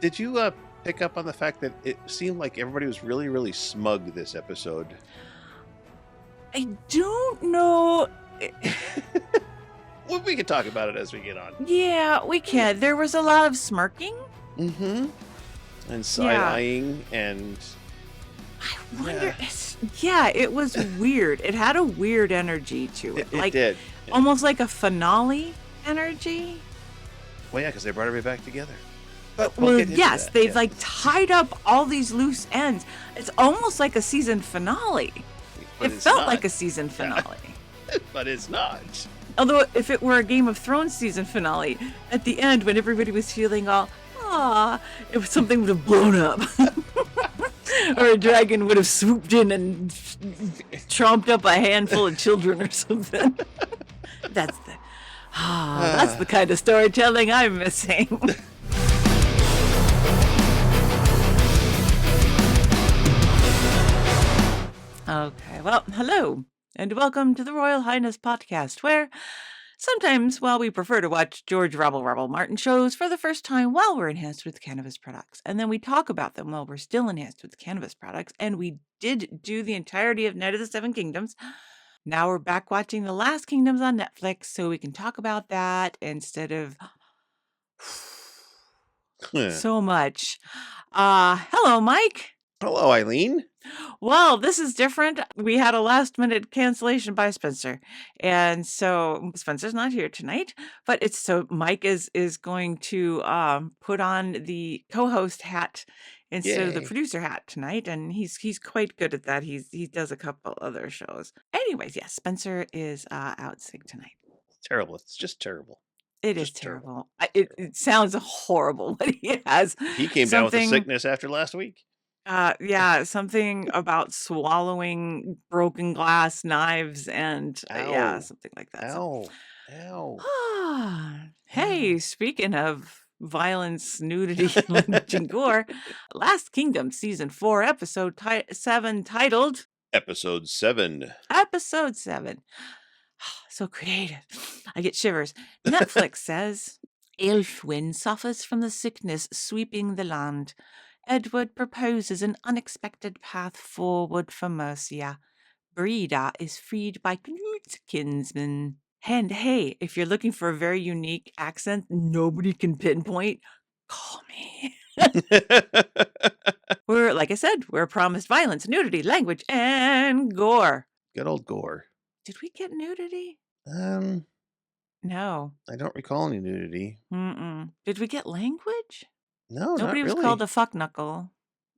Did you pick up on the fact that it seemed like everybody was really, really smug this episode? I don't know. Well, we can talk about it as we get on. Yeah, we can. There was a lot of smirking. Mm-hmm. And side-eyeing and... I wonder... Yeah, it was weird. It had a weird energy to it. It did. Almost like a finale energy. Well, yeah, because they brought everybody back together. Well, yes, they've like tied up all these loose ends. It's almost like a season finale. But it felt like a season finale. But it's not. Although if it were a Game of Thrones season finale, at the end when everybody was feeling all, if something would have blown up. Or a dragon would have swooped in and chomped up a handful of children or something. That's the kind of storytelling I'm missing. Okay, well, hello, and welcome to the Royal Highness podcast, where sometimes, while we prefer to watch George Rabble Martin shows for the first time while we're enhanced with cannabis products, and then we talk about them while we're still enhanced with cannabis products, and we did do the entirety of Night of the Seven Kingdoms. Now we're back watching The Last Kingdoms on Netflix, so we can talk about that instead of so much. Hello, Mike. Hello, Eileen. Well, this is different. We had a last-minute cancellation by Spencer, and so Spencer's not here tonight. But Mike is going to put on the co-host hat instead of the producer hat tonight, and he's quite good at that. He does a couple other shows. Anyways, yes, Spencer is out sick tonight. Terrible. It's just terrible. It is terrible. It sounds horrible what he has. He came down with a sickness after last week. Yeah, something about swallowing broken glass knives and something like that. Ow. Hey, speaking of violence, nudity, and gore, Last Kingdom Season 4, Episode 7, titled... Episode 7. Episode 7. So creative. I get shivers. Netflix says, Aelfwyn suffers from the sickness sweeping the land. Edward proposes an unexpected path forward for Mercia. Brida is freed by Cnut's kinsman. And hey, if you're looking for a very unique accent nobody can pinpoint, call me. Like I said, we're promised violence, nudity, language, and gore. Good old gore. Did we get nudity? No. I don't recall any nudity. Did we get language? No, Nobody not was really. called a fuck knuckle.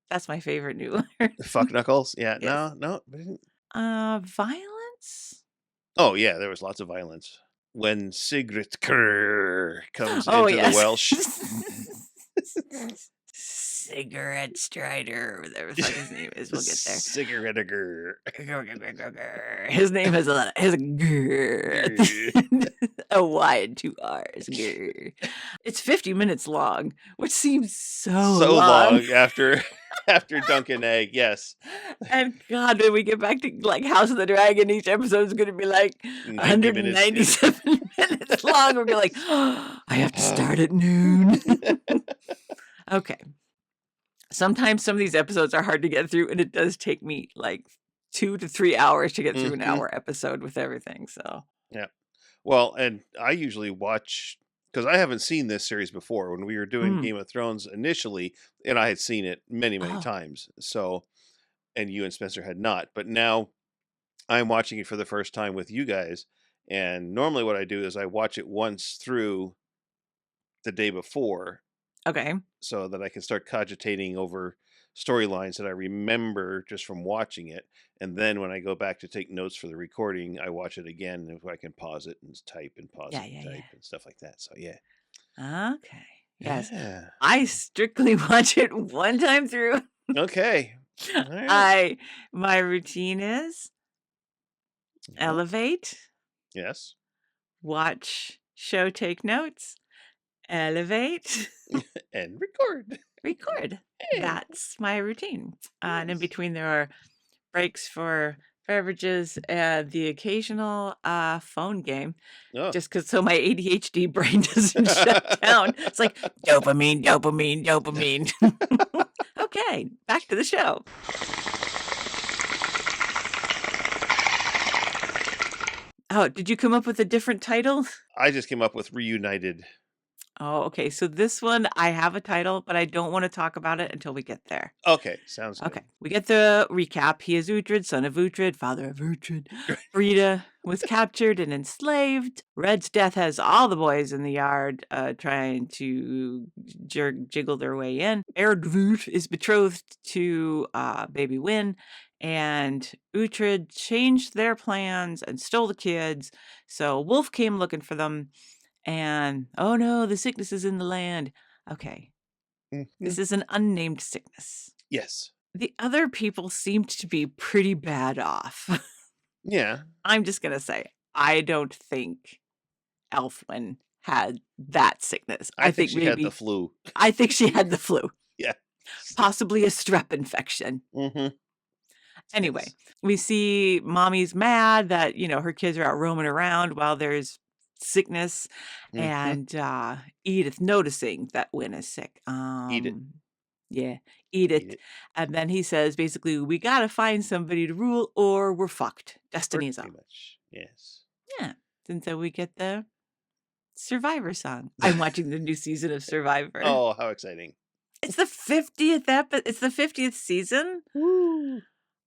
That's my favorite new word. Fuck knuckles? Yeah, yes. No. We didn't. Violence? Oh, yeah, there was lots of violence. When Sigtryggr comes into the Welsh. Cigarette Strider, whatever the fuck his name is. We'll get there. Sigtryggr. His name has a grr. A Y and 2 R's. Grr. It's 50 minutes long, which seems so long after Dunkin' Egg, yes. And God, when we get back to like House of the Dragon, each episode is going to be like 197 minutes long. We're going to be like, I have to start at noon. Okay. Sometimes some of these episodes are hard to get through, and it does take me like 2 to 3 hours to get through an hour episode with everything. So yeah. Well, and I usually watch, because I haven't seen this series before. When we were doing Game of Thrones initially, and I had seen it many times. So, and you and Spencer had not. But now I'm watching it for the first time with you guys. And normally what I do is I watch it once through the day before. Okay. So that I can start cogitating over storylines that I remember just from watching it. And then when I go back to take notes for the recording, I watch it again. If I can pause it and type and pause it and type and stuff like that. So, yeah. Okay. Yes. Yeah. I strictly watch it one time through. Okay. All right. My routine is elevate. Yes. Watch, show, take notes. Elevate. And record. That's my routine. And in between there are breaks for beverages, and the occasional phone game. Oh. Just because so my ADHD brain doesn't shut down. It's like dopamine, dopamine, dopamine. Okay, back to the show. Oh, did you come up with a different title? I just came up with Reunited. Oh, okay. So this one, I have a title, but I don't want to talk about it until we get there. Okay, sounds good. Okay, we get the recap. He is Uhtred, son of Uhtred, father of Uhtred. Brida was captured and enslaved. Red's death has all the boys in the yard trying to jiggle their way in. Erdvut is betrothed to baby Win, and Uhtred changed their plans and stole the kids. So Wolf came looking for them, and oh no, the sickness is in the land. Okay, this is an unnamed sickness. Yes. The other people seemed to be pretty bad off. Yeah. I'm just going to say, I don't think Elfwin had that sickness. I think she had the flu. I think she had the flu. Yeah. Possibly a strep infection. Mm-hmm. Anyway, we see Mommy's mad that, her kids are out roaming around while there's sickness, and Edith noticing that Win is sick. Eat it. Yeah, eat it. And then he says, basically, we got to find somebody to rule or we're fucked. Destiny's up. Much. Yes. Yeah. And so we get the Survivor song. I'm watching the new season of Survivor. Oh, how exciting. It's the 50th episode. It's the 50th season. Woo.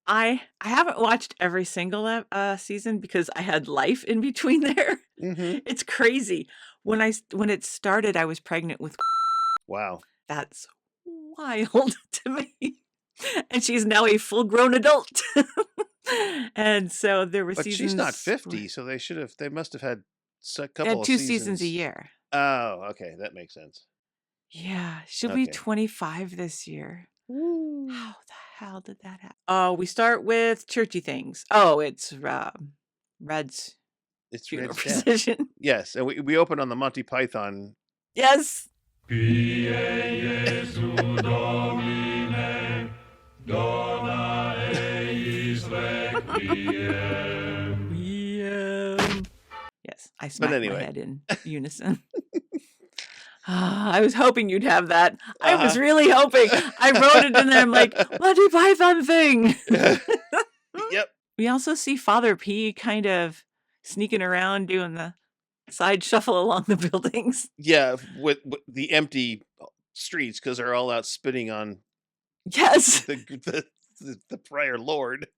I haven't watched every single season because I had life in between there. Mm-hmm. It's crazy. When it started, I was pregnant with. Wow. That's wild to me. And she's now a full-grown adult. And so there were seasons. But she's not 50, so they must have had a couple of 2 seasons a year. Oh, okay, that makes sense. Yeah, she'll be 25 this year. Ooh. How the hell did that happen? Oh, we start with churchy things. Oh, it's Red's. It's funeral Red's procession. Yes, and we open on the Monty Python. Yes. Yes, I smacked my head in unison. I was hoping you'd have that. I was really hoping. I wrote it in there. I'm like, Monty Python thing. Yep. We also see Father P kind of sneaking around doing the side shuffle along the buildings. Yeah, with the empty streets because they're all out spitting on. Yes. The prior lord.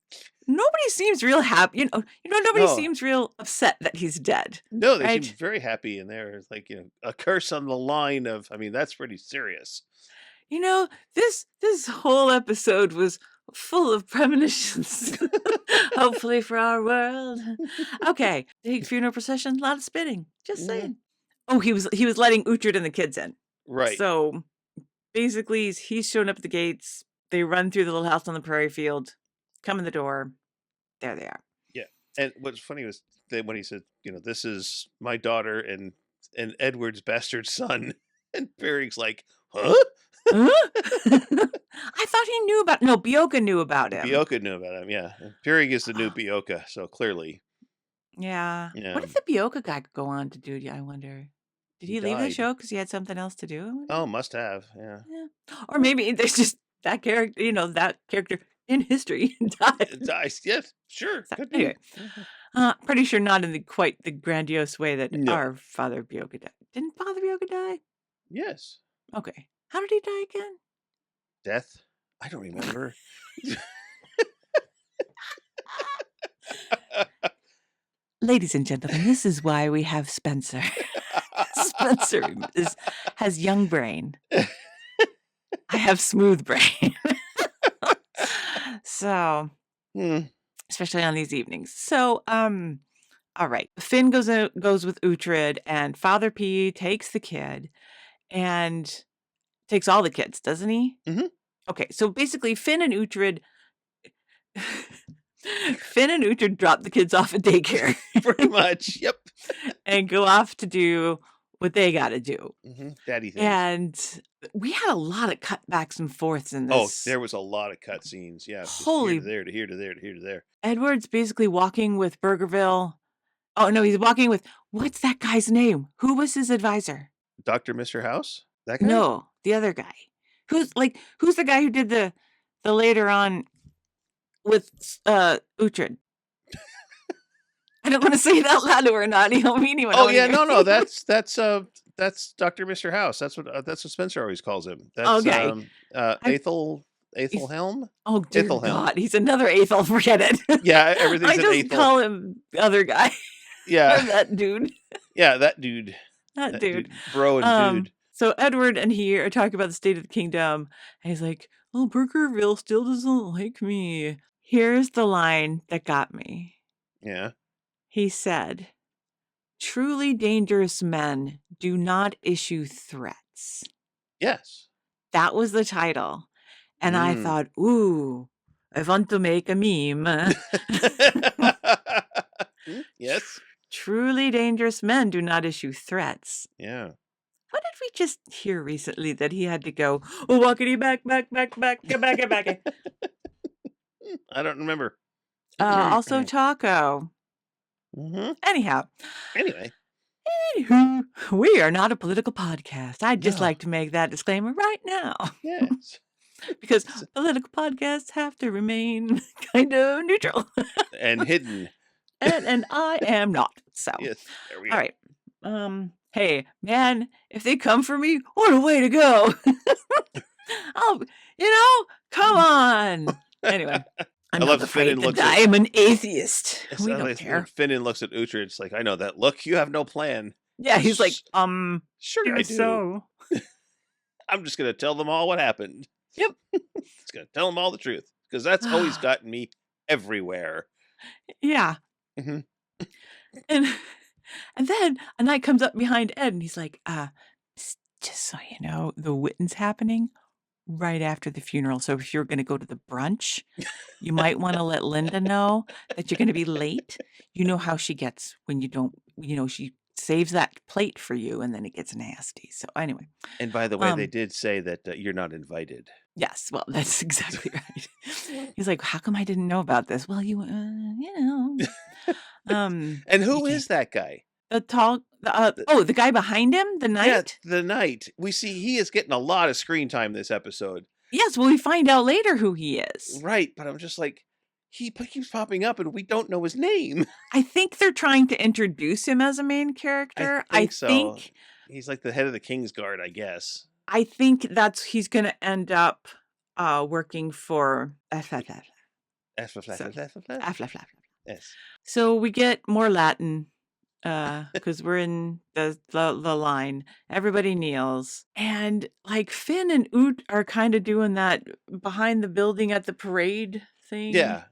Nobody seems real happy. Nobody seems real upset that he's dead. No, they seem very happy in there. It's like, a curse on the line of, that's pretty serious. This whole episode was full of premonitions. Hopefully for our world. Okay. Big funeral procession, a lot of spitting. Just saying. Oh, he was letting Uhtred and the kids in. Right. So basically he's shown up at the gates. They run through the little house on the prairie field, come in the door. There they are. Yeah. And what's funny was that when he said, this is my daughter and Edward's bastard son. And Perry's like, huh? I thought he knew about. No, Bioka knew about him. Bioka knew about him, yeah. Perry is the new Bioka, so clearly. Yeah. What did the Bioka guy go on to do? I wonder. Did he leave the show because he had something else to do? Oh, must have, yeah. Or maybe there's just that character, that character in history died. Dies, yes, sure. So, anyway, pretty sure not in quite the grandiose way that our Father Bioka died. Didn't Father Bioka die? Yes. Okay. How did he die again? Death? I don't remember. Ladies and gentlemen, this is why we have Spencer. Spencer has young brain. I have smooth brain. So, especially on these evenings. So, all right. Finn goes with Uhtred, and Father P takes the kid and takes all the kids, doesn't he? Mm-hmm. Okay, so basically Finn and Uhtred drop the kids off at daycare. Pretty much, yep. And go off to do what they got to do. Daddy things. And we had a lot of cutbacks and forths in Oh, this. there was a lot of cut scenes. Yeah, just here to Holy, there to here to there to here to there. Edward's basically walking with Burgerville. Oh, no, he's walking with, what's that guy's name? Who was his advisor? Dr. Mr. House? That guy? No, the other guy. Who's the guy who did the later on with Uhtred? I don't want to say it out loud or not. You don't mean anyone. Oh yeah, no, that's Dr. Mr. House. That's what Spencer always calls him. That's Okay. Aethelhelm? Oh dear Aethelhelm. God, he's another Aethel. Forget it. Yeah, everything's I an just Aethel. call him the other guy. Yeah, that dude. yeah, that dude. That dude. Bro and dude. So Edward and he are talking about the state of the kingdom, and he's like, "Oh, Burgerville still doesn't like me." Here's the line that got me. Yeah. He said, "Truly dangerous men do not issue threats." Yes. That was the title. And I thought, ooh, I want to make a meme. Yes. Truly dangerous men do not issue threats. Yeah. What did we just hear recently that he had to go, oh, walkity back, get back. I don't remember. Also Taco. Anyhow. Anyway. Anywho, we are not a political podcast. I'd just like to make that disclaimer right now. Yes. Because political podcasts have to remain kind of neutral. And hidden. And I am not. So, yes, there we go. All right. Hey, man, if they come for me, what a way to go. Come on. Anyway. I'm not afraid to die. I'm an atheist. We don't care. Finnan looks at Uhtred. It's like, I know that look. You have no plan. Yeah, he's like, sure I do. So. I'm just going to tell them all what happened. Yep. Just going to tell them all the truth. Because that's always gotten me everywhere. Yeah. Mm-hmm. And then a knight comes up behind Ed and he's like, just so you know, the Whittan's happening right after the funeral. So if you're going to go to the brunch, you might want to let Linda know that you're going to be late. You know how she gets when you don't, she saves that plate for you and then it gets nasty. So anyway. And by the way, they did say that you're not invited. Yes. Well, that's exactly right. He's like, how come I didn't know about this? Well, and who is that guy? The guy behind him, the knight? Yeah, the knight. We see he is getting a lot of screen time this episode. Yes, well, we find out later who he is. Right, but I'm just like, he keeps popping up and we don't know his name. I think they're trying to introduce him as a main character. I think he's like the head of the King's Guard, I guess. I think he's going to end up working for Yes. So we get more Latin because we're in the line. Everybody kneels. And like Finn and Oot are kind of doing that behind the building at the parade thing. Yeah.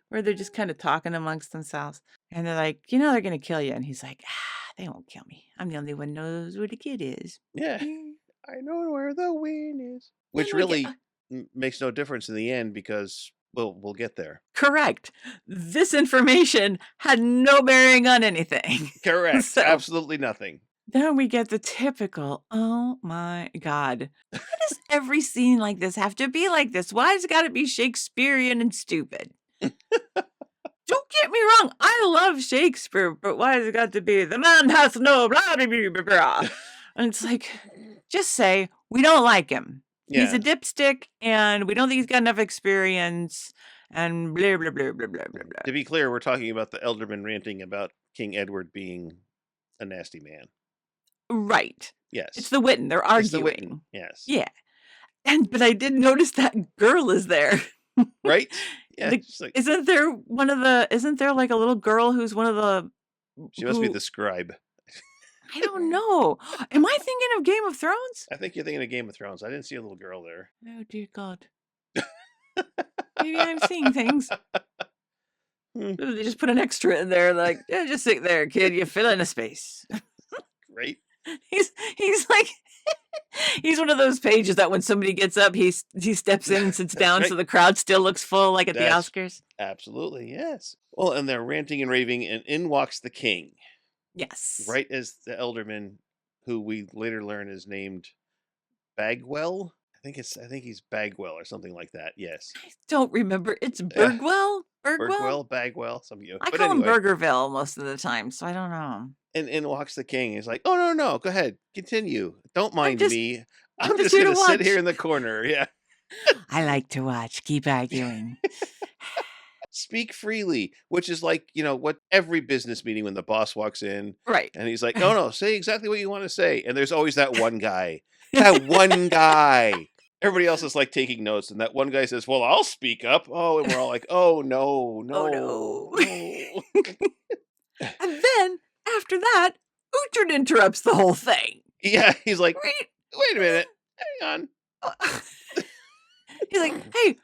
Where they're just kind of talking amongst themselves. And they're like, they're going to kill you. And he's like, they won't kill me. I'm the only one who knows where the kid is. Yeah. I know where the wind is. Which really makes no difference in the end because we'll get there. Correct. This information had no bearing on anything. Correct. So, absolutely nothing. Then we get the typical, oh my God. Why does every scene like this have to be like this? Why has it got to be Shakespearean and stupid? Don't get me wrong. I love Shakespeare, but why has it got to be the man hath no blah, blah, blah, blah, blah. And it's like, just say, we don't like him. Yeah. He's a dipstick, and we don't think he's got enough experience, and blah, blah, blah, blah, blah, blah, blah. To be clear, we're talking about the Elderman ranting about King Edward being a nasty man. Right. Yes. It's the Whittan. They're arguing. It's the Whittan. Yes. Yeah. But I did notice that girl is there. Right? Yeah. Isn't there like a little girl who's one of the... She must be the scribe. I don't know. Am I thinking of Game of Thrones? I think you're thinking of Game of Thrones. I didn't see a little girl there. Oh, dear God. Maybe I'm seeing things. They just put an extra in there, like, yeah, just sit there, kid. You fill in a space. Great. He's like, he's one of those pages that when somebody gets up, he steps in and sits down, right. So the crowd still looks full, like at the Oscars. Absolutely, yes. Well, and they're ranting and raving, and in walks the king. Yes. Right as the Elderman who we later learn is named Bagwell. I think he's Bagwell or something like that. Yes. I don't remember. It's Yeah. Burgwell? Burgwell? Bagwell, some of you. I But call him anyway, Burgerville most of the time, so I don't know. and walks the king. He's like, "Oh no, go ahead, continue. Don't I'm mind just me. I'm I'm just just here to gonna sit here watch. in the corner." Yeah. I like to watch. Keep arguing. Speak freely, which is like, what every business meeting when the boss walks in Right. and he's like, "Oh no, say exactly what you want to say." And there's always that one guy. That one guy. Everybody else is like taking notes, and that one guy says, "Well, I'll speak up." Oh, and we're all like, "Oh no, Oh no, no. no." And then after that, Uhtred interrupts the whole thing. Yeah, he's like, Right? "Wait a minute, hang on." He's like, hey,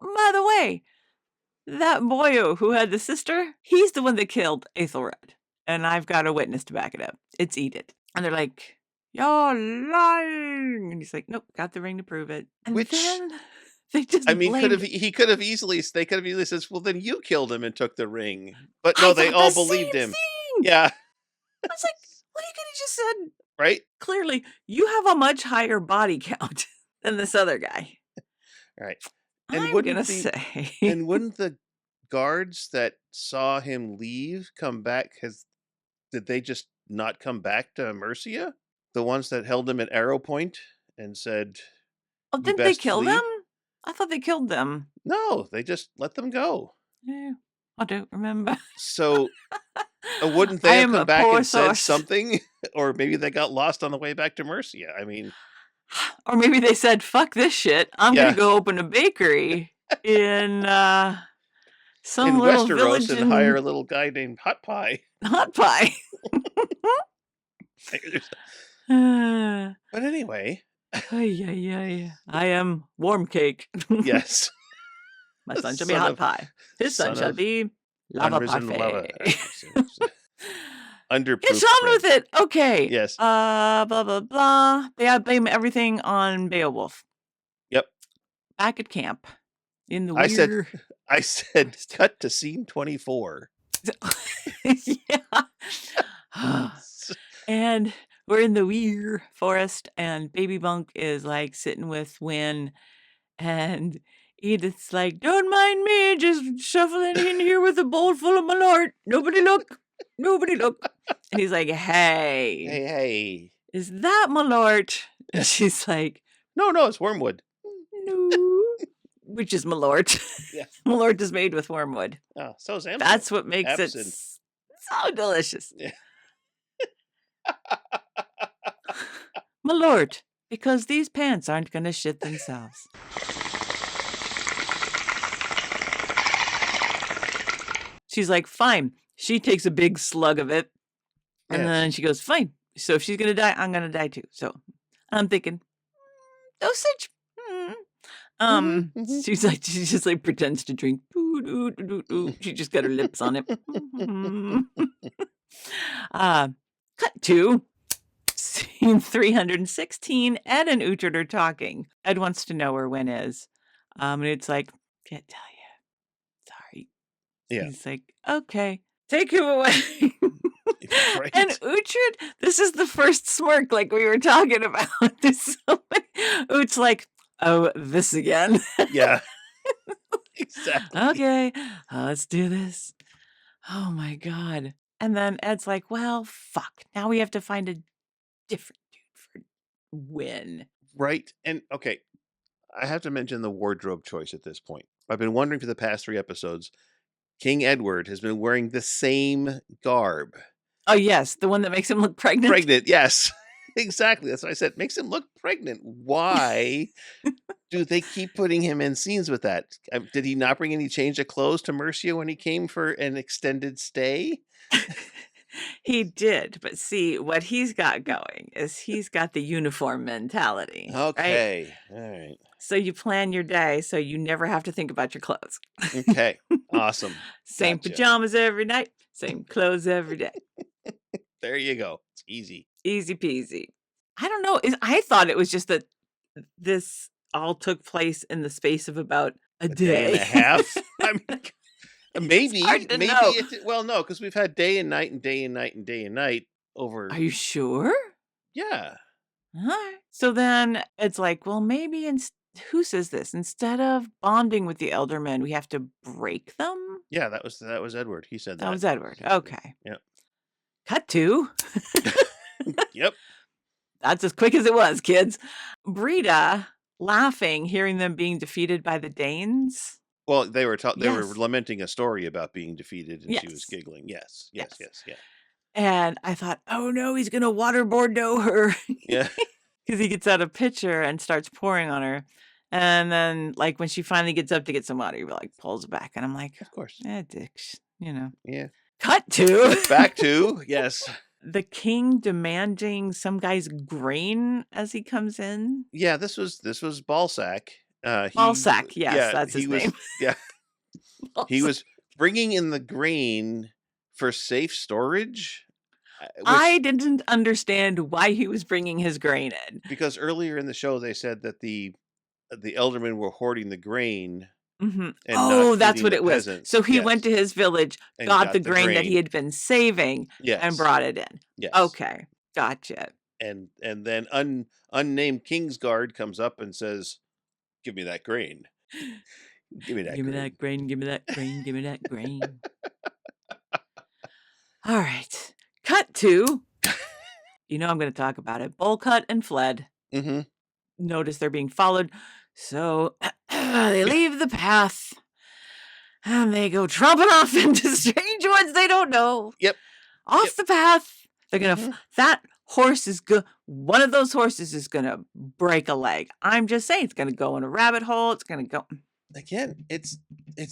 by the way, that boyo who had the sister, he's the one that killed Aethelred. And I've got a witness to back it up. It's Edith. And they're like, you're lying. And he's like, nope, got the ring to prove it. And Which, then they just I mean, blamed. they could have easily said, "Well, then you killed him and took the ring." But I no, they thought all the believed same him. thing. Yeah, I was like, well, you could have just said, right? clearly, you have a much higher body count than this other guy. Right. And I'm going to say. wouldn't the guards that saw him leave come back? Did they just not come back to Mercia? The ones that held him at arrow point and said, Oh, "You didn't they best kill flee"? them? I thought they killed them. No, they just let them go. Yeah, I don't remember. So wouldn't I they have am come a back poor and said source. something? Or maybe they got lost on the way back to Mercia. I mean, Or maybe they said, fuck this shit. I'm Yeah. going to go open a bakery in some in little Westeros village and in hire a little guy named Hot Pie. Hot Pie. But anyway, I am Warm Cake. yes. My son shall be Son Hot of- Pie. His son son shall of be Lava unrisen Parfait. lava. Underproof Get on bread. with it. Okay. Yes. Blah, blah, blah. They blame everything on Beowulf. Yep. Back at camp. In the I said, weir. cut to scene 24. Yeah. And we're in the weir forest, and Baby Bunk is like sitting with Win, and Edith's like, don't mind me, just shuffling in here with a bowl full of malort. Nobody look. Nobody look. And he's like, Hey. Is that malort? And she's like, No, it's wormwood. no. Which is malort. Yeah. Malort is made with wormwood. Oh, so is absinthe. That's what makes it Absinthe. so delicious. Yeah. Malort, because these pants aren't going to shit themselves. She's like, fine. She takes a big slug of it. And then she goes, fine. So if she's going to die, I'm going to die too. So I'm thinking, dosage. She's like, she just like pretends to drink. She just got her lips on it. Cut to scene 316. Ed and Uhtred are talking. Ed wants to know where Win is. And it's like, can't tell you. Sorry. Yeah. He's like, okay, take him away. Right. And Uhtred, this is the first smirk like we were talking about. There's so many. Uht's like, oh, this again. Yeah. Exactly. Okay, let's do this. Oh my God. And then Ed's like, well, fuck. Now we have to find a different dude for Win. Right. And okay, I have to mention the wardrobe choice at this point. I've been wondering for the past 3 episodes, King Edward has been wearing the same garb. Oh, yes. The one that makes him look pregnant. Pregnant, yes. Exactly. That's what I said. Makes him look pregnant. Why do they keep putting him in scenes with that? Did he not bring any change of clothes to Mercia when he came for an extended stay? He did. But see, what he's got going is he's got the uniform mentality. Okay. Right? All right. So you plan your day so you never have to think about your clothes. Okay. Awesome. Same Gotcha. pajamas every night. Same clothes every day. There you go. It's easy. Easy peasy. I don't know. I thought it was just that this all took place in the space of about a day and a half. I mean, maybe. Know. Well, no, because we've had day and night and day and night and day and night over. Are you sure? Yeah. Alright. So then it's like, well, maybe who says this? Instead of bonding with the eldermen, we have to break them? Yeah, that was Edward. He said That that. was Edward. Okay. Yep. Cut to. Yep. That's as quick as it was, kids. Brida laughing, hearing them being defeated by the Danes. Well, they were Yes. lamenting a story about being defeated, and she was Yes. giggling. Yes, yes, Yes. yes, yeah. And I thought, "Oh, no, he's gonna waterboard her." Yeah, 'Cause he gets out a pitcher and starts pouring on her. And then, like, when she finally gets up to get some water, he, like, pulls back, and I'm like, of course. dicks, you know. Yeah. Cut to Back to yes. the king demanding some guy's grain as he comes in. Yeah, this was Ballsack. Ballsack, yes, Yeah, that's he his was name. yeah, he Ballsack. was bringing in the grain for safe storage, I which didn't understand why he was bringing his grain in. because earlier in the show they said that the eldermen were hoarding the grain Mhm. and not Oh, that's feeding what the it was. So peasants. he went Yes, to his village, and got the got the grain that he grain. had been saving, and Yes, brought it in. yes. Okay, gotcha. And then unnamed Kingsguard comes up and says, "Give me that grain. Give me that Give me grain." that grain, give me that grain, give me that grain. All right. Cut to, I'm going to talk about it. Bull cut and fled. Mhm. Notice they're being followed. So they leave the path and they go tromping off into strange woods they don't know. Yep. Yep. Off the path. They're going to, Mhm. that horse is good. One of those horses is going to break a leg. I'm just saying it's going to go in a rabbit hole. It's going to go. Again, it's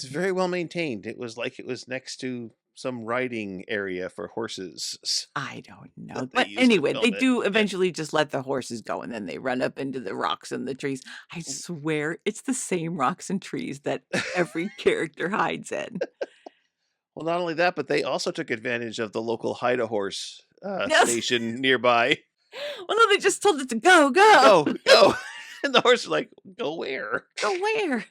very well maintained. It was like it was next to some riding area for horses I don't know. that they But used to anyway, they film it. do Yeah. eventually just let the horses go and then they run up into the rocks and the trees. I swear it's the same rocks and trees that every character hides in. Well, not only that, but they also took advantage of the local hide-a-horse Yes. station nearby. Well, no, they just told it to go, go. Go, go. And the horse is like, "Go where?" Go where?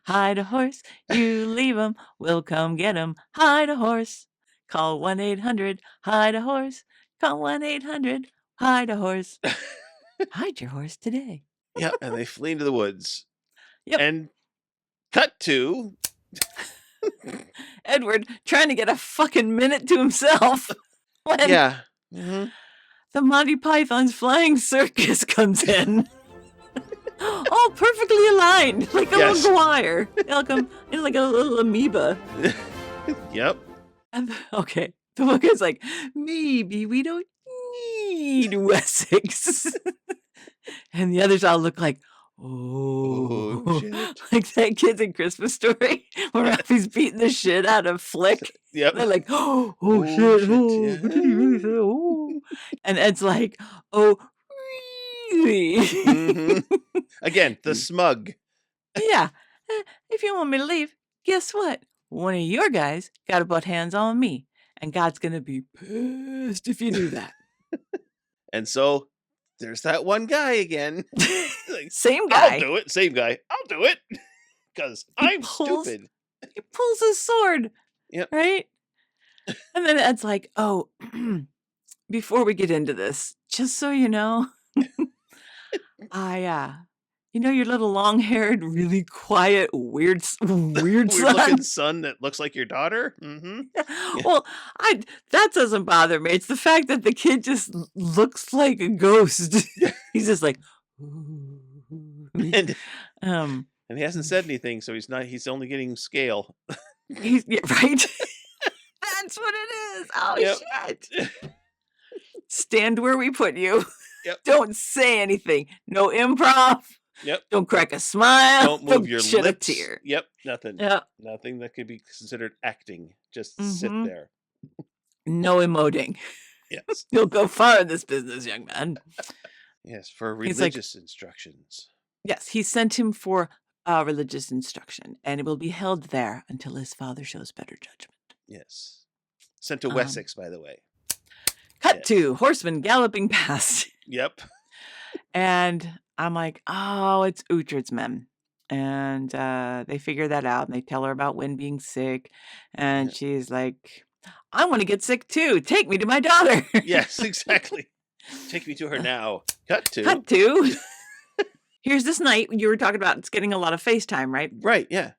Hide a horse, you leave 'em, we'll come get 'em. Hide a horse. Call 1-800, hide a horse. Call 1-800, hide a horse. Hide your horse today. Yeah, and they flee into the woods. Yep. And cut to Edward trying to get a fucking minute to himself when yeah. Mhm. the Monty Python's Flying Circus comes in. All perfectly aligned, like a Yes. little wire. Like a little amoeba. Yep. And okay, the one guy's like, maybe we don't need Wessex. And the others all look like, Oh, oh, shit. like that kid's in Christmas Story where Ralphie's beating the shit out of Flick. Yep. They're like, oh, Oh, shit, shit, oh, yeah. what did he really say? Oh. And Ed's like, oh, really? Mhm. Again, the smug. Yeah. If you want me to leave, guess what? One of your guys got to put hands on me. And God's going to be pissed if you do that. And so there's that one guy again. Like, Same guy. I'll do it. Same guy. I'll do it. Because I'm stupid. He pulls his sword. Yep. Right? And then Ed's like, oh, before we get into this, just so you know, your little long-haired, really quiet, weird Weird son. looking son that looks like your daughter. Mm-hmm. Yeah. Well, that doesn't bother me. It's the fact that the kid just looks like a ghost. He's just like, And um, he hasn't said anything, so he's only getting scale. yeah, right. That's what it is. Oh Yep. shit! Stand where we put you. Yep. Don't say anything. No improv. Yep. Don't crack a smile. Don't move your shed lips. a tear. Yep. Nothing. Yeah. Nothing that could be considered acting. Just sit Mhm. there. No emoting. Yes. You'll go far in this business, young man. Yes, for He's like- religious instructions. Yes, he sent him for religious instruction, and it will be held there until his father shows better judgment. Yes. Sent to Wessex, by the way. Cut Yes. to horsemen galloping past. Yep. And I'm like, oh, it's Uhtred's men. And they figure that out, and they tell her about Wynn being sick. And Yeah. she's like, I want to get sick too. Take me to my daughter. Yes, exactly. Take me to her now. Cut to. Cut to. Here's this night you were talking about. It's getting a lot of FaceTime, right? Right, yeah.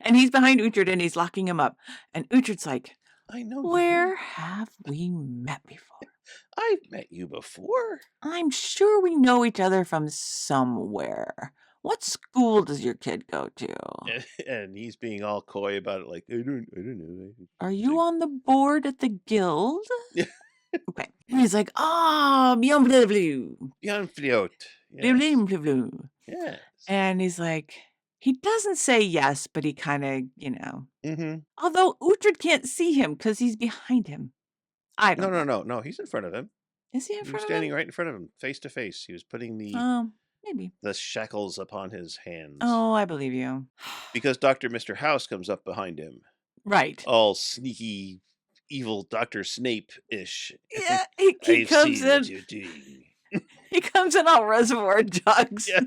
And he's behind Uhtred and he's locking him up. And Uhtred's like, I know you. where have we met before? I've met you before. I'm sure we know each other from somewhere. What school does your kid go to? And he's being all coy about it, like, I don't know. Are you on the board at the guild? Yeah. Okay. And he's like, beyond blue. Beyond float. Yes. And he's like, he doesn't say yes, but he kind of, Mm-hmm. Although Uhtred can't see him because he's behind him. I don't know. No. He's in front of him. Is he in front of him? He was standing right in front of him, face to face. He was putting maybe the shackles upon his hands. Oh, I believe you. Because Mr. House comes up behind him. Right. All sneaky, evil Dr. Snape-ish. Yeah, he comes in. What you're doing. He comes in all Reservoir Dogs, Yes.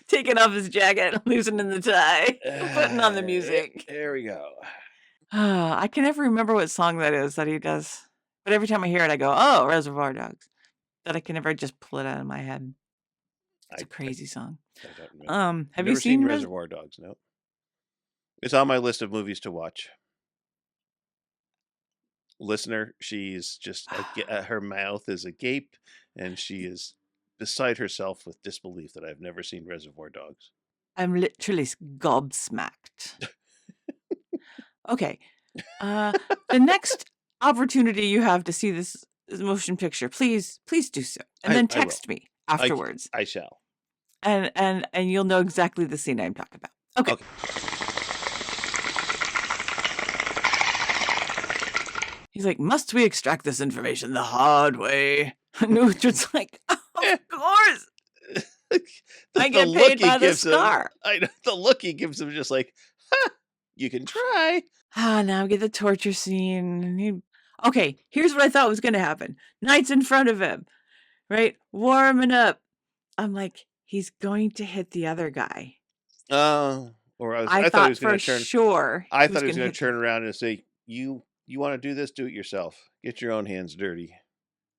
taking off his jacket, loosening the tie, putting on the music. There we go. I can never remember what song that is that he does. But every time I hear it, I go, oh, Reservoir Dogs. That I can never just pull it out of my head. It's a crazy song. I don't know. Have you seen Reservoir Dogs? No. It's on my list of movies to watch. Listener, she's just her mouth is agape, and she is beside herself with disbelief that I've never seen Reservoir Dogs. I'm literally gobsmacked. Okay. The next opportunity you have to see this motion picture, please do so, and then text me afterwards. I shall. And you'll know exactly the scene I'm talking about. Okay. He's like, must we extract this information the hard way? And Uhtred's like, of course. I get paid by the scar. The look he gives him just like, you can try. Now we get the torture scene. Okay, here's what I thought was going to happen. Knight's in front of him, right? Warming up. I'm like, he's going to hit the other guy. I thought he was going to turn. Sure. I thought he was going to turn around and say, "You want to do this? Do it yourself. Get your own hands dirty."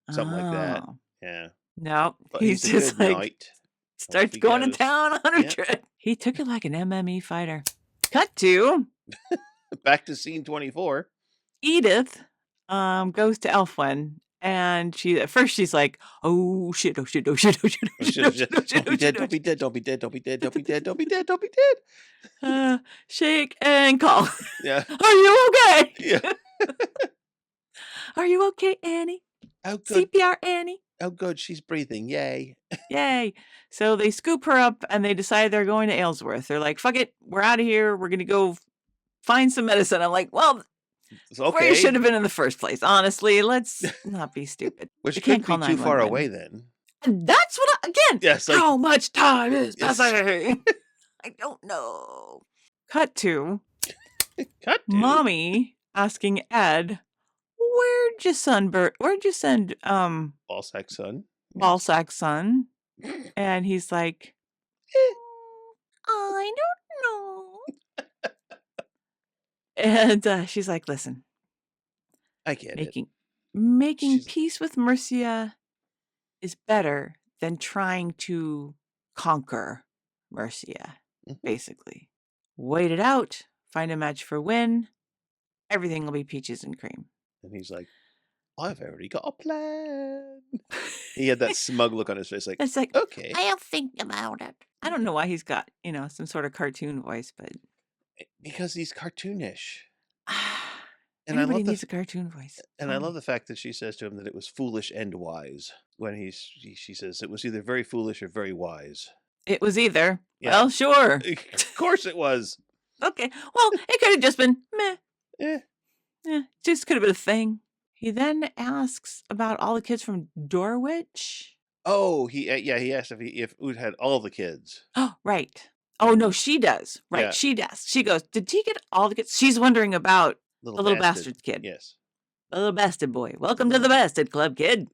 Something like that. Yeah. No, but he's just like starts going to town on Uhtred. Yeah. He took it like an MME fighter. Cut to back to scene 24. Edith goes to Elfwin. And at first she's like, oh shit. Don't be dead. Shake and call. Yeah. Are you okay? Yeah. Are you okay, Annie? Oh, good. CPR, Annie. Oh, good. She's breathing. Yay. Yay. So they scoop her up and they decide they're going to Aylesworth. They're like, fuck it. We're out of here. We're going to go find some medicine. I'm like, well, okay. Where you should have been in the first place. Honestly, let's not be stupid. Which can't be too far away then. And that's what yes, how much time is passing? I don't know. Cut to Mommy asking Ed, where'd you send Ballsack son? Ballsack son? And he's like, I don't know. And she's like, listen, I get it. Making peace with Mercia is better than trying to conquer Mercia, basically. Wait it out, find a match for Win, everything will be peaches and cream. And he's like, I've already got a plan. He had that smug look on his face, like, it's like, okay, I'll think about it. I don't know why he's got, some sort of cartoon voice, but because he's cartoonish. And everybody needs a cartoon voice. And I love the fact that she says to him that it was foolish and wise. When she says it was either very foolish or very wise. It was either. Yeah. Well, sure. Of course it was. Okay. Well, it could have just been meh. Yeah. Just could have been a thing. He then asks about all the kids from Dorwich. Oh, he asked if Ood had all the kids. Oh, right. Oh, no, she does. Right, yeah. She does. She goes, did he get all the kids? She's wondering about the little bastard kid. Yes. The little bastard boy. Welcome to the Bastard Club, kid.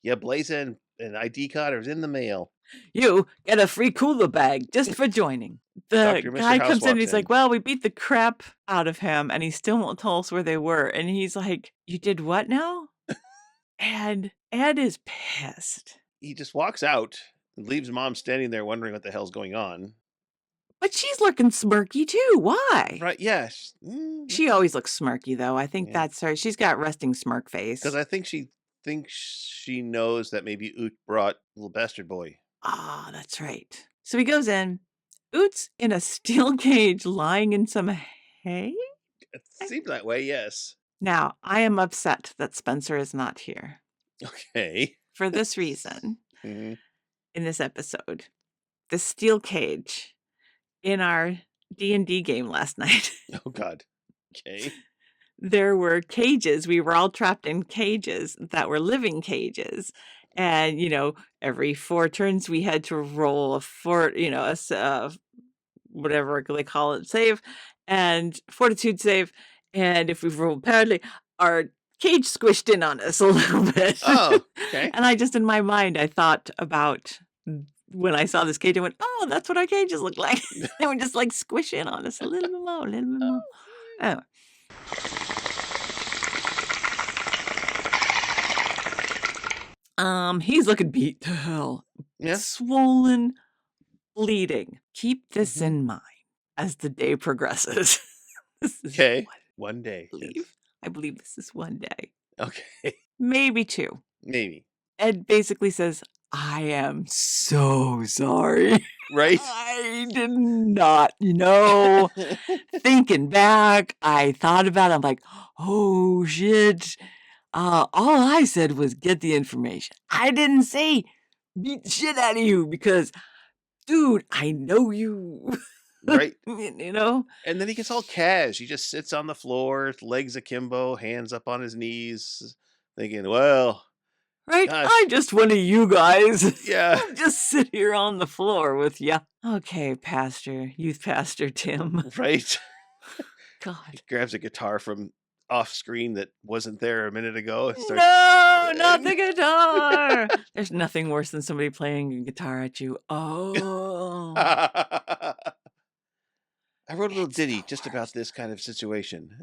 Yeah, Blaze and ID card is in the mail. You get a free cooler bag just for joining. The guy comes in and he's like, well, we beat the crap out of him and he still won't tell us where they were. And he's like, you did what now? And Ed is pissed. He just walks out and leaves Mom standing there wondering what the hell's going on. But she's looking smirky too. Why? Right, yes. She always looks smirky, though. I think Yeah. that's her. She's got resting smirk Because face. I think she thinks she knows that maybe Oot brought little bastard boy. Ah, that's right. So he goes in. Oot's in a steel cage lying in some hay. It seems that way, yes. Now, I am upset that Spencer is not here Okay. for this reason Mhm. in this episode. The steel cage in our D&D game last night. Oh, God. Okay. There were cages. We were all trapped in cages that were living cages. And, every 4 turns we had to roll a whatever they call it, save, and fortitude save. And if we rolled badly, our cage squished in on us a little bit. Oh, okay. And I just, in my mind, I thought about when I saw this cage, I went, oh, that's what our cages look like. They were just like squish in on us a little bit more, a little bit more. Oh. He's looking beat to hell. Yeah. Swollen, bleeding. Keep this Mhm. in mind as the day progresses. This is Okay. One day. Yes. I believe this is one day. Okay. Maybe 2. Maybe. Ed basically says, I am so sorry. Right? I did not, thinking back, I thought about it. I'm like, oh shit. All I said was get the information. I didn't say beat the shit out of you because, dude, I know you. Right. you know? And then he gets all cash. He just sits on the floor, legs akimbo, hands up on his knees, thinking, well, Right? gosh, I'm just one of you guys. yeah, I'll just sit here on the floor with ya. Okay, youth pastor Tim. right. God. He grabs a guitar from off screen that wasn't there a minute ago and starts. No, not the guitar. There's nothing worse than somebody playing a guitar at you. Oh. I wrote a little It's ditty the just about worst. this kind of situation.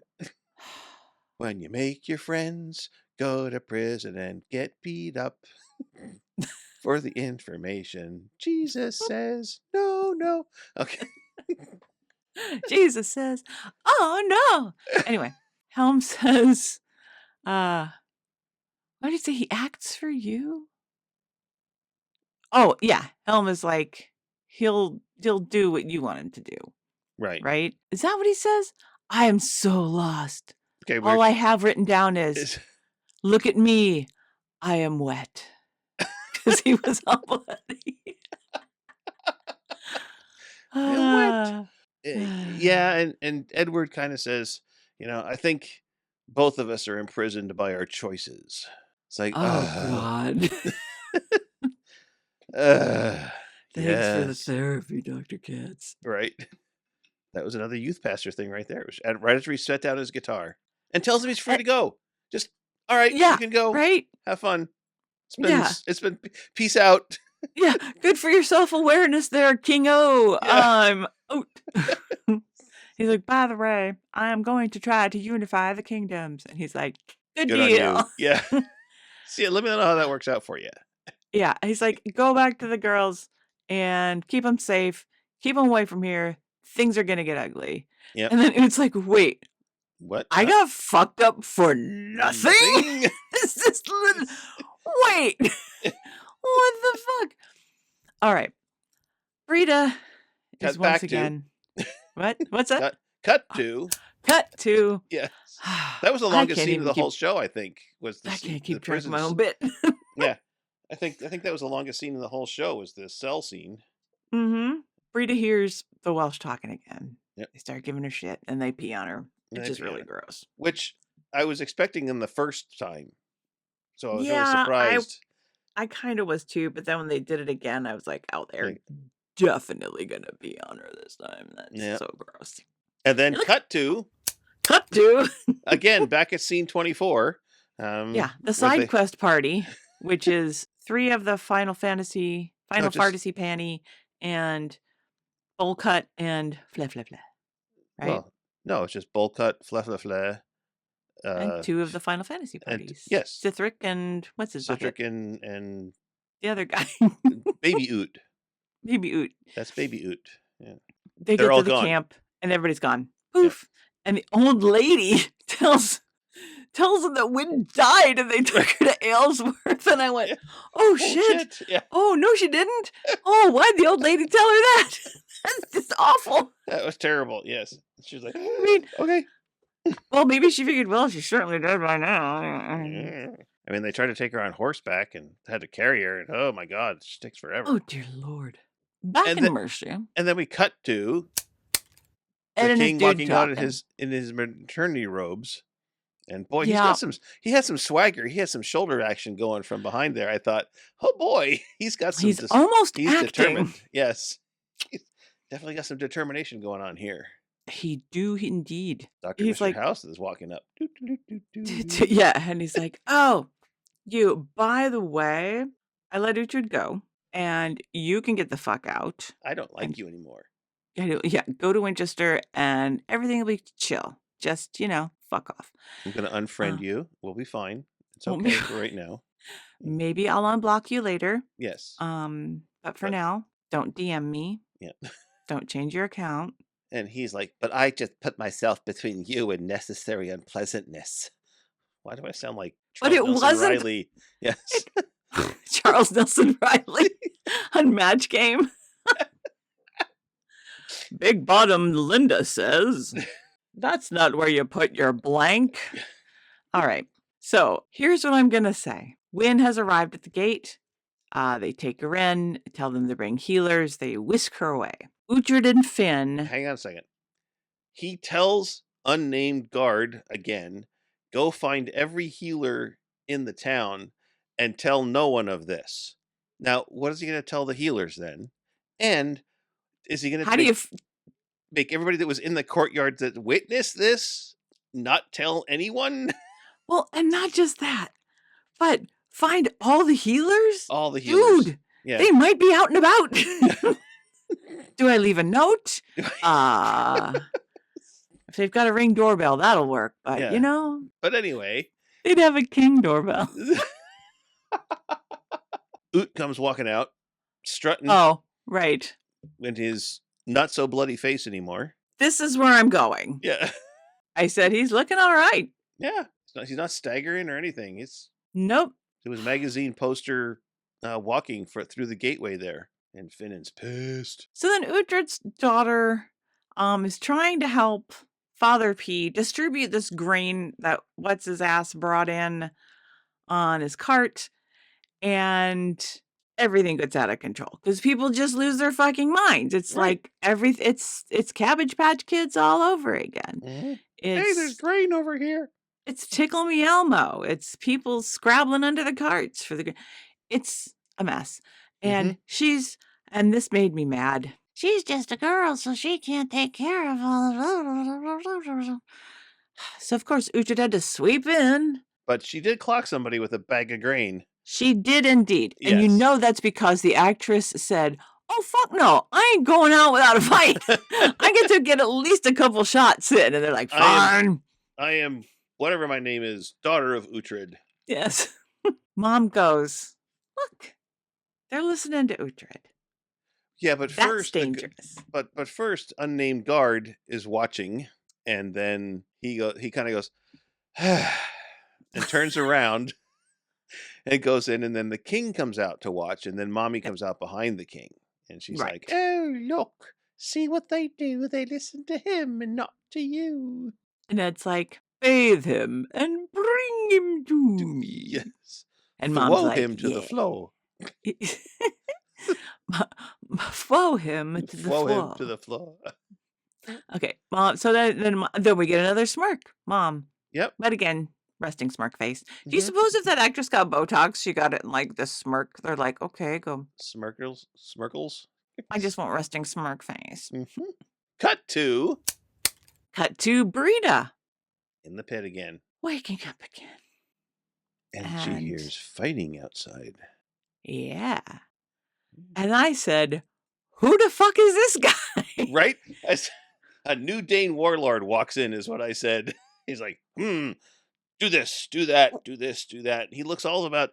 When you make your friends go to prison and get beat up for the information, Jesus says, no, no. Okay. Jesus says, oh no. Anyway, Helm says, what did he say? He acts for you? Oh, yeah. Helm is like, he'll do what you want him to do. Right. Right? Is that what he says? I am so lost. Okay. All I have written down is, look at me. I am wet. Because he was all bloody. I'm wet. Ah. Yeah, and Edward kind of says, I think both of us are imprisoned by our choices. It's like, Oh, God. Thanks for the yes, therapy, Dr. Katz. right. That was another youth pastor thing right there. It was right after he set down his guitar and tells him he's free to go. Just all right, Yeah, you can go. right? Have fun. Yeah. It's been peace out. Yeah, good for your self-awareness there, King-O. Yeah. I'm out. He's like, by the way, I am going to try to unify the kingdoms. And he's like, good Good on you. deal. Yeah. See, let me know how that works out for you. Yeah, he's like, go back to the girls and keep them safe. Keep them away from here. Things are going to get ugly. Yep. And then it's like, wait, What? I got fucked up for nothing? Nothing? This is wait. What the fuck? All right. Brida Cut is once back to- again. What? What's that? Cut to. Cut to. Yes. That was the longest scene of the whole show, I think. Was the I scene, can't keep the track of my prisons. own bit. Yeah. I think that was the longest scene in the whole show was the cell scene. Mm-hmm. Brida hears the Welsh talking again. Yep. They start giving her shit and they pee on her, which is really gross. Which I was expecting them the first time. So I was really Yeah, surprised. I kind of was too, but then when they did it again, I was like, oh, they're Like- definitely gonna pee on her this time. That's Yep. so gross. And then cut to again back at scene 24. Yeah, the side quest party, which is 3 of the Final Farticy Panty and bowl cut and fle fle fle. Right? Well, no, it's just bowl cut, fle fle fle, And Uh, 2 of the Final Fantasy and parties. yes, Sigtryggr and what's his bucket? Sigtryggr and The other guy. Baby Oot. Baby Oot. That's Baby Oot. Yeah. They They're get all to the gone. camp and everybody's gone. Yeah. Poof. And the old lady tells them that Whittan died and they took her to Aylesworth. And I went, Yeah. oh, shit. Yeah. Oh, no, she didn't. Oh, why'd the old lady tell her that? That's just awful. That was terrible. Yes. She was like, I mean, okay. well, maybe she figured, well, she's certainly dead by now. I mean, they tried to take her on horseback and had to carry her, and oh my God, she takes forever. Oh, dear Lord. Back And in then- Mercia. And then we cut to Ed the and his king dude walking out talking. in his maternity robes, and boy, Yeah. he has some swagger. He has some shoulder action going from behind there. I thought, oh boy, he's got some. He's almost he's acting. determined. Yes, he's definitely got some determination going on here. He do indeed. Dr. He's Mr. like, House is walking up. yeah, and he's like, oh, you, by the way, I let Uhtred go, and you can get the fuck out. I don't like And- you anymore. Yeah, go to Winchester, and everything will be chill. Just, fuck off. I'm going to unfriend you. We'll be fine. It's Well, okay for right now. Maybe I'll unblock you later. Yes. But for But- now, don't DM me. Yeah. Don't change your account. And he's like, but I just put myself between you and necessary unpleasantness. Why do I sound like But Charles it Nelson wasn't- Riley? Yes. Charles Nelson Riley on Match Game. Big Bottom Linda says, that's not where you put your blank. All right. So here's what I'm going to say. Wynn has arrived at the gate. They take her in, tell them to bring healers. They whisk her away. Uhtred and Finn. Hang on a second. He tells unnamed guard again, go find every healer in the town and tell no one of this. Now, what is he going to tell the healers then? And is he going How do to you... make everybody that was in the courtyard that witnessed this not tell anyone? Well, and not just that, but find all the healers? All the healers. Dude, Yeah. they might be out and about. Do I leave a note? If they've got a Ring doorbell, that'll work. But, Yeah. But anyway. they'd have a King doorbell. Oot comes walking out, strutting Oh, right. in his not so bloody face anymore. This is where I'm going. Yeah. I said, he's looking all right. Yeah. He's not staggering or anything. Nope. It was magazine poster walking through the gateway there. And Finnan's pissed. So then Uhtred's daughter is trying to help Father P distribute this grain that what's-his-ass brought in on his cart, and everything gets out of control because people just lose their fucking minds. It's Right. like it's Cabbage Patch Kids all over again. Mm-hmm. Hey, there's It's grain over here. it's Tickle Me Elmo. It's people scrabbling under the carts for the. It's a mess, and and this made me mad. She's just a girl, so she can't take care of all. So of course Uhtred had to sweep in. But she did clock somebody with a bag of grain. She did indeed, and you Yes. know that's because the actress said, "Oh fuck no, I ain't going out without a fight. I get at least a couple shots in," and they're like, "Fine." I am, whatever my name is, daughter of Uhtred. Yes. Mom goes, "Look, they're listening to Uhtred. Yeah, but That's first, dangerous." but first, unnamed guard is watching, and then he kind of goes, and turns around, and goes in, and then the king comes out to watch, and then mommy comes out behind the king, and she's Right. like, "Oh look, see what they do? They listen to him and not to you." And Ed's like, "Bathe him and bring him to me." Yes, And Mom's throw like, him to the "Yeah." floor. Flow him to the Throw floor. him to the floor. Okay, Mom. So then we get another smirk. Mom. Yep. But again, resting smirk face. Do you Mhm. suppose if that actress got Botox, she got it in like this smirk? They're like, okay, go. Smirkles. I just want resting smirk face. Mhm. Cut to Cut to Brida in the pit again, waking up again. and she And- hears fighting outside. Yeah. And I said, who the fuck is this guy? Right? As a new Dane warlord walks in, is what I said. He's like, do this, do that, do this, do that. He looks all about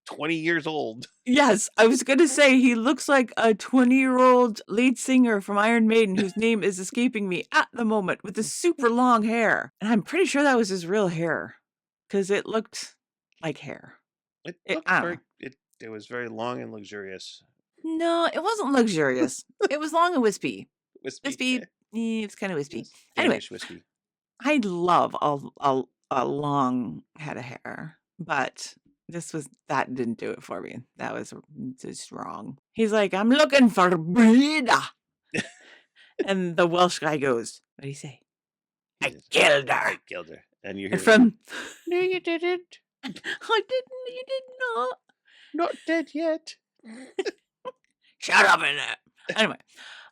20 years old. Yes, I was going to say he looks like a 20-year-old lead singer from Iron Maiden whose name is escaping me at the moment with the super long hair. And I'm pretty sure that was his real hair because it looked like hair. It looked I don't very, know. it was very long and luxurious. No, it wasn't luxurious. It was long and wispy. Wispy. It's kind of wispy. Yes, Anyway, Danish wispy. I love a long head of hair, but that didn't do it for me. That was just wrong. He's like, I'm looking for Brida. And the Welsh guy goes, what do you say? I killed her. I killed her. And you hear from no, you didn't. I didn't. You did not. Not dead yet. Shut up in there. Anyway,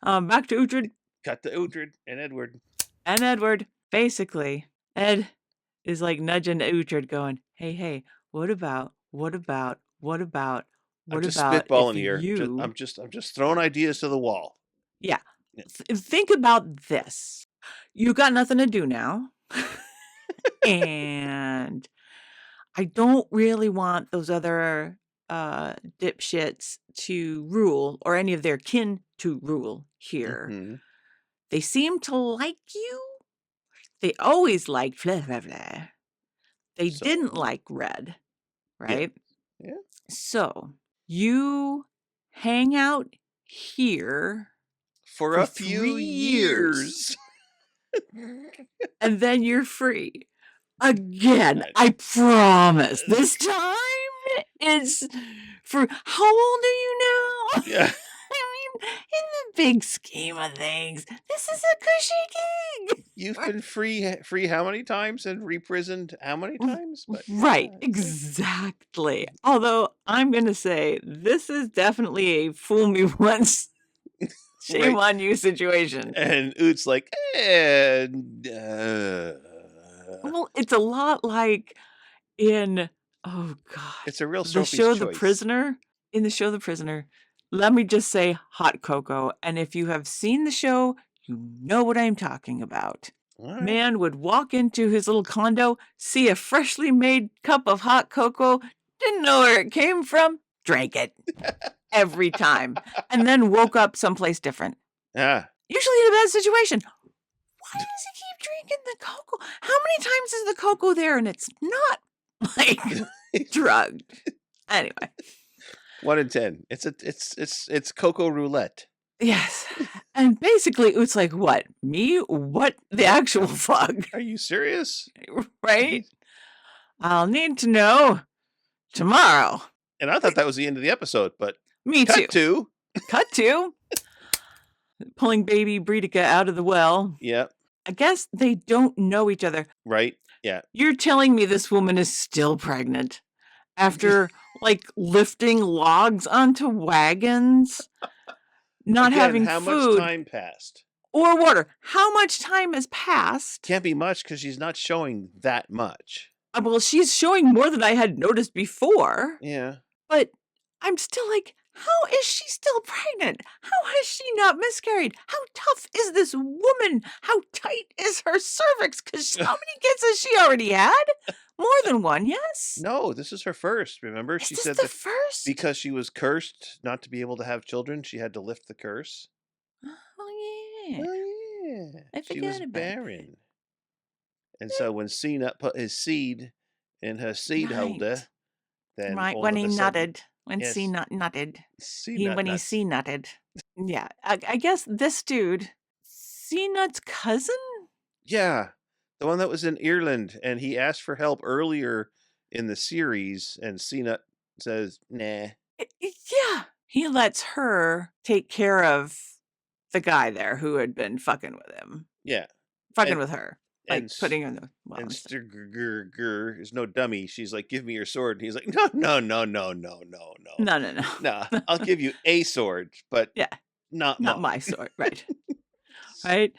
back to Uhtred. Cut to Uhtred and Edward. And Edward. Basically, Ed is like nudging Uhtred going, hey, what about I'm just spitballing here. I'm just throwing ideas to the wall. Yeah. Think about this. You got nothing to do now. And I don't really want those other dipshits to rule, or any of their kin to rule here. Mm-hmm. They seem to like you. They always liked blah, blah, blah. They didn't like Red, right? Yeah. So you hang out here for a few years. And then you're free. Again, I promise. This time it's for how old are you now? Yeah. I mean, in the big scheme of things, this is a cushy gig. You've been free how many times and reprisoned how many times? But right, exactly. Although I'm gonna say this is definitely a fool me once, shame on you situation. And Ut's like, well, it's a lot like in it's a real the show choice. The Prisoner. In the show The Prisoner, let me just say hot cocoa. And if you have seen the show, you know what I'm talking about. Right. Man would walk into his little condo, see a freshly made cup of hot cocoa, didn't know where it came from, drank it every time, and then woke up someplace different. Yeah. Usually in a bad situation. Why does he keep drinking the cocoa? How many times is the cocoa there and it's not like drugged? Anyway. 1 in 10. It's cocoa roulette. Yes. And basically it's like, what? Me? What the actual fuck? Are you serious? Right? I'll need to know tomorrow. And I thought that was the end of the episode, but me too. Cut to pulling baby Brida out of the well. Yeah. I guess they don't know each other. Right. Yeah. You're telling me this woman is still pregnant after like lifting logs onto wagons, not having how food. Much time passed? Or water. How much time has passed? Can't be much because she's not showing that much. Well, she's showing more than I had noticed before. Yeah. But I'm still like, how is she still pregnant? How has she not miscarried? How tough is this woman? How tight is her cervix? Because how many kids has she already had? More than one, yes? No, this is her first. Remember, she said the first? Because she was cursed not to be able to have children, she had to lift the curse. Oh yeah. Oh yeah. I forgot she was about barren. And so when Cnut put his seed in her seed holder, then when he nutted. When yes. Cnut nutted. When he Cnutted. Yeah. I guess this dude, Cnut's cousin? Yeah. The one that was in Ireland, and he asked for help earlier in the series, and Cnut says, nah. Yeah. He lets her take care of the guy there who had been fucking with him. Yeah. Fucking with her. Like and, putting her in the well. And Sigtryggr is no dummy. She's like, give me your sword. And he's like, no. No, I'll give you a sword, but yeah, not my sword. Right. Right.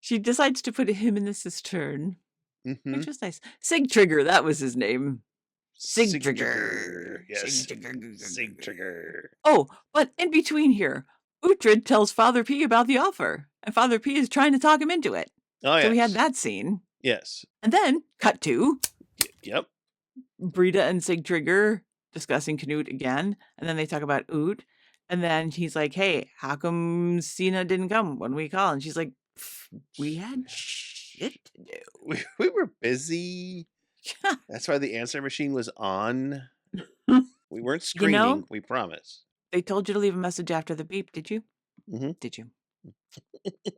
She decides to put him in the cistern, which was nice. Sigtryggr, that was his name. Sigtryggr. Yes. Sigtryggr. Oh, but in between here, Uhtred tells Father P about the offer, and Father P is trying to talk him into it. Oh, yeah. So we had that scene. Yes. And then, cut to Yep. Brida and Sigtryggr discussing Cnut again. And then they talk about Oot. And then he's like, hey, how come Cnut didn't come when we called? And she's like, we had shit to do. We were busy. That's why the answer machine was on. We weren't screaming, we promise. They told you to leave a message after the beep, did you? Mm-hmm. Did you?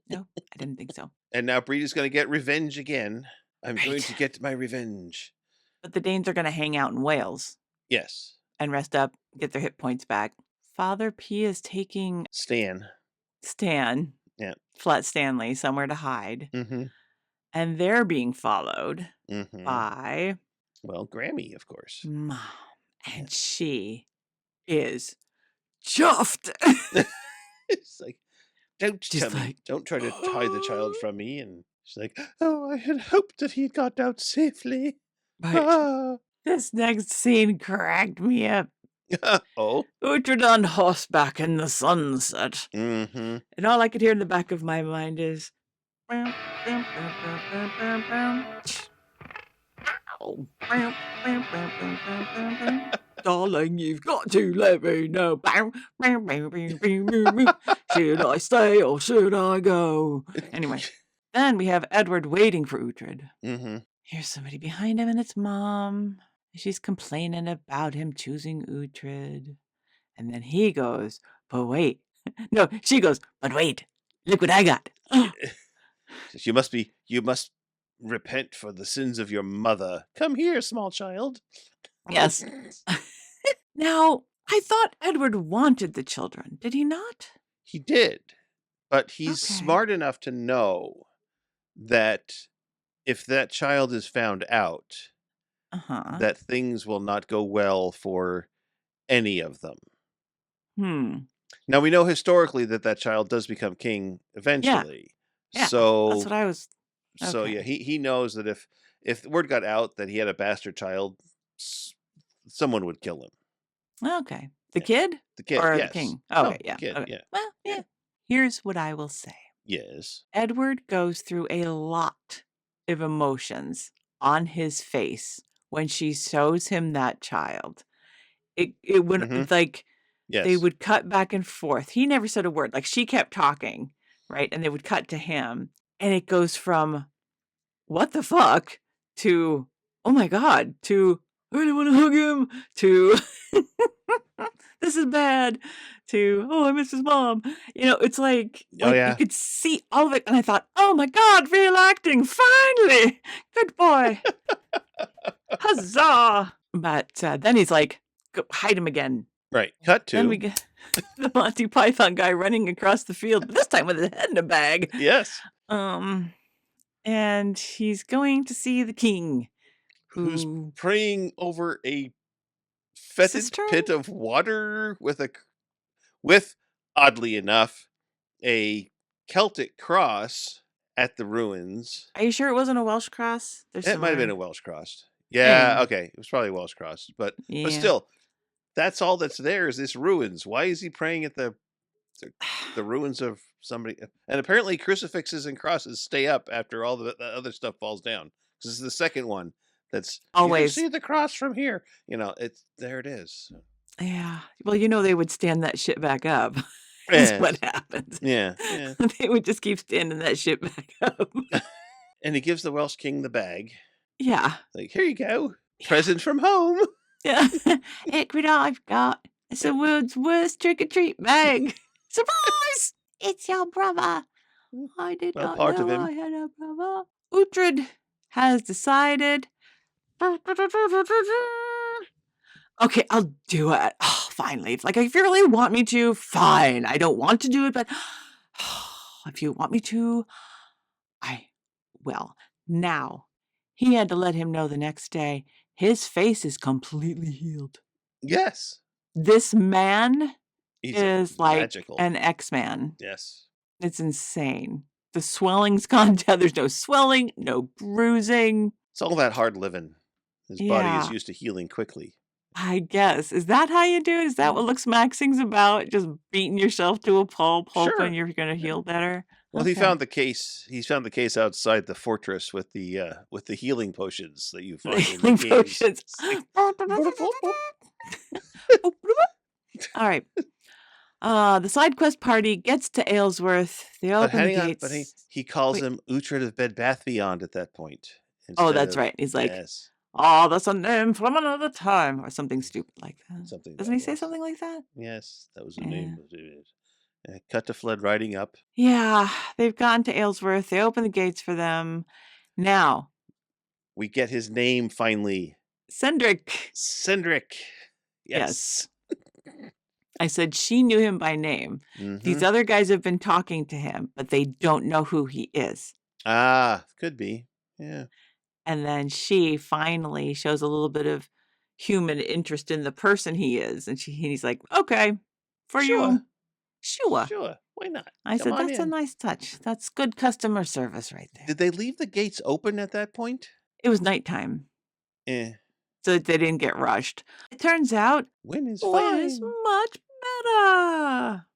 No, I didn't think so. And now Brida's going to get revenge again. I'm going to get my revenge. But the Danes are going to hang out in Wales. Yes. And rest up, get their hit points back. Father P is taking Stan. Yeah. Flat Stanley somewhere to hide. Mm-hmm. And they're being followed by... Well, Grammy, of course. Mom. And she is chuffed. It's like, don't tell me. Don't try to tie the child from me. And she's like, oh, I had hoped that he'd got out safely. Right. Ah. This next scene cracked me up. Oh? Uhtred on horseback in the sunset. Mm-hmm. And all I could hear in the back of my mind is... Darling, you've got to let me know. Should I stay or should I go? Anyway, then we have Edward waiting for Uhtred. Mm-hmm. Here's somebody behind him, and it's Mom. She's complaining about him choosing Uhtred. And then he goes, but wait. No, she goes, but wait. Look what I got. You must repent for the sins of your mother. Come here, small child. Yes. Now, I thought Edward wanted the children. Did he not? He did. But he's smart enough to know that if that child is found out, that things will not go well for any of them. Now, we know historically that child does become king eventually. Yeah. So that's what I was... So yeah, he knows that if the word got out that he had a bastard child, someone would kill him. Okay. The kid? The kid, or yes. the king? Okay, The kid, okay. yeah. Well, yeah. Here's what I will say. Yes. Edward goes through a lot of emotions on his face when she shows him that child. It would like... Yes. They would cut back and forth. He never said a word. Like, she kept talking, right? And they would cut to him. And it goes from, what the fuck, to, oh my God, to, I really want to hug him, to, this is bad, to, oh, I miss his mom. You know, it's like you could see all of it. And I thought, oh my God, real acting, finally. Good boy. Huzzah. But then he's like, go hide him again. Right. Cut to. Then we get the Monty Python guy running across the field, but this time with his head in a bag. Yes. And he's going to see the king, who's praying over a fetid pit of water with oddly enough a Celtic cross at the ruins. Are you sure it wasn't a Welsh cross? It might have been a Welsh cross. Yeah, okay. It was probably a Welsh cross. But still, that's all that's there is this ruins. Why is he praying at the ruins of somebody? And apparently crucifixes and crosses stay up after all the other stuff falls down. This is the second one that's always... You can see the cross from here. You know, there it is. Yeah. Well, they would stand that shit back up. That's what happens. Yeah. They would just keep standing that shit back up. And he gives the Welsh king the bag. Yeah. Like, here you go. Present from home. Yeah. Look what I've got. It's the world's worst trick-or-treat bag. Surprise! It's your brother. I did not know I had a brother. Uhtred has decided. Okay, I'll do it. Oh, finally. Like, if you really want me to, fine. I don't want to do it, but if you want me to, I will. Now, he had to let him know the next day his face is completely healed. Yes. This man is like magical. An X-Man. Yes. It's insane. The swelling's gone down. There's no swelling, no bruising. It's all that hard living. His body is used to healing quickly. I guess. Is that how you do it? Is that what Looks Maxing's about? Just beating yourself to a pulp, hoping you're going to heal better? Well, he Okay. found the case. He's found the case outside the fortress with the healing potions that you The find in the healing games. potions. It's like, boop, boop, boop. All right. The side quest party gets to Aylesworth. They But open the hang on, but gates. he calls Wait. him Uhtred of Bed Bath Beyond at that point Oh, instead that's of right. He's like, yes, "Oh, that's a name from another time," or something stupid like that. something Doesn't that he say was. something like that? Yes, that was the Yeah. name of it. Cut to Flood riding up. Yeah, they've gone to Aylesworth. They open the gates for them. Now, We get his name finally. Cendric. Cindric. Yes. Yes. I said she knew him by name. These Mm-hmm. other guys have been talking to him, but they don't know who he is. Ah, could be. Yeah. And then she finally shows a little bit of human interest in the person he is. And he's like, okay, for Sure. you. Sure. Sure. Why not? I Come said, on that's a in. nice touch. That's good customer service right there. Did they leave the gates open at that point? It was nighttime, Eh. so that they didn't get rushed. It turns out Win is Win is fine. much better.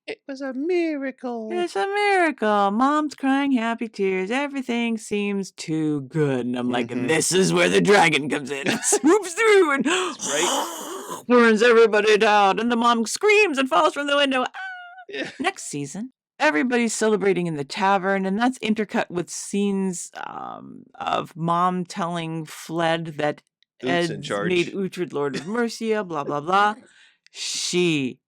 It was a miracle. It's a miracle. Mom's crying happy tears. Everything seems too good. And I'm like, Mhm. this is where the dragon comes in. It swoops through and right. burns everybody down. And the mom screams and falls from the window. Yeah. Next season, everybody's celebrating in the tavern, and that's intercut with scenes of mom telling Fled that Oot's in Ed's charge. made Uhtred Lord of Mercia, blah, blah, blah. She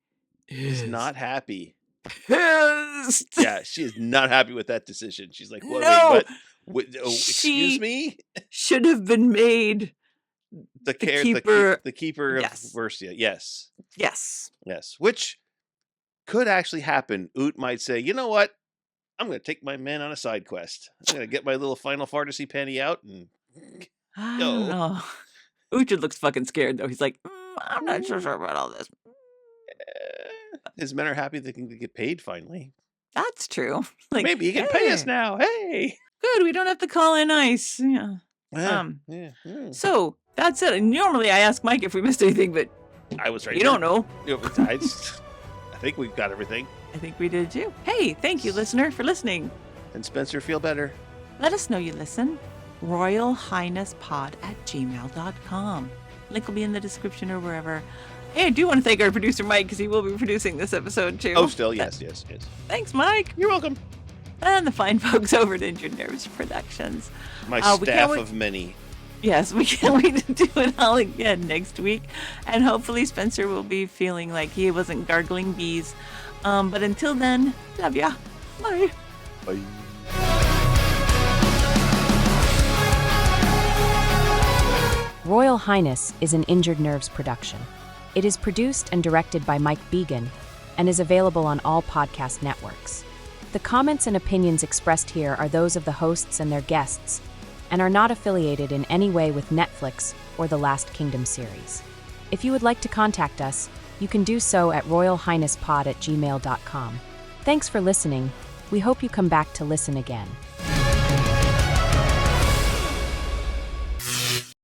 Is not happy. pissed. Yeah, she is not happy with that decision. She's like, what? No. Wait, what? Oh, She excuse me? should have been made The keeper. the keeper of Yes. Mercia. Yes. Yes. Yes. Which could actually happen. Oot might say, you know what? I'm going to take my men on a side quest. I'm going to get my little Final Farticy Panty out and I go. don't know. Uhtred looks fucking scared, though. He's like, I'm not so sure about all this. His men are happy they can get paid finally. That's true. Like, Maybe you can pay us hey, now. Hey. good. We don't have to call in ice. Yeah. Yeah. So that's it. And normally I ask Mike if we missed anything, but I was right. you don't know. I think we've got everything. I think we did too. Hey, thank you, listener, for listening. And Spencer, feel better. Let us know you listen. royalhighnesspod@gmail.com. Link will be in the description or wherever. Hey, I do want to thank our producer, Mike, because he will be producing this episode too. Oh, still, yes. Thanks, Mike. You're welcome. And the fine folks over at Injured Nerves Productions. My we staff can't wait- of many. Yes, we can't wait to do it all again next week. And hopefully Spencer will be feeling like he wasn't gargling bees. But until then, love ya. Bye. Bye. Royal Highness is an Injured Nerves production. It is produced and directed by Mike Began and is available on all podcast networks. The comments and opinions expressed here are those of the hosts and their guests and are not affiliated in any way with Netflix or the Last Kingdom series. If you would like to contact us, you can do so at royalhighnesspod@gmail.com. Thanks for listening. We hope you come back to listen again.